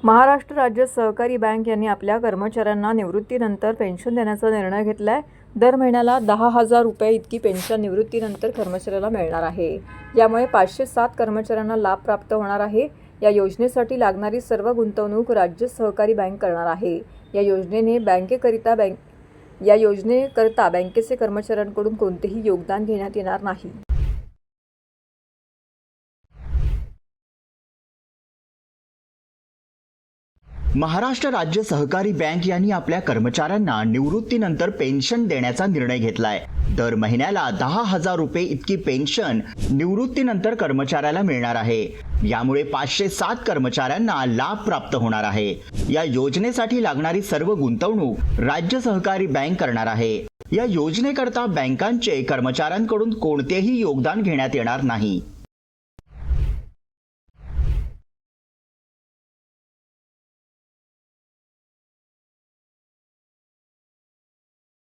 महाराष्ट्र राज्य सहकारी बँक यांनी आपल्या कर्मचाऱ्यांना निवृत्तीनंतर पेन्शन देण्याचा निर्णय घेतला आहे। दर महिन्याला 10,000 रुपये इतकी पेन्शन निवृत्तीनंतर कर्मचाऱ्याला मिळणार आहे। यामुळे 507 कर्मचाऱ्यांना लाभ प्राप्त होणार आहे। या योजनेसाठी लागणारी सर्व गुंतवणूक राज्य सहकारी बँक करणार आहे। या योजनेकरता बँकेचे कर्मचाऱ्यांकडून कोणतेही योगदान घेण्यात येणार नाही। महाराष्ट्र राज्य सहकारी बँक यांनी आपल्या कर्मचाऱ्यांना निवृत्तीनंतर पेन्शन देण्याचा निर्णय घेतलाय। दर महिन्याला 10,000 रुपये इतकी पेन्शन निवृत्तीनंतर कर्मचाऱ्याला मिळणार आहे। यामुळे 507 कर्मचाऱ्यांना लाभ प्राप्त होणार आहे। या योजनेसाठी लागणारी सर्व गुंतवणूक राज्य सहकारी बँक करणार आहे। या योजनेकरता बँकांचे कर्मचाऱ्यांकडून कोणतेही योगदान घेण्यात येणार नाही।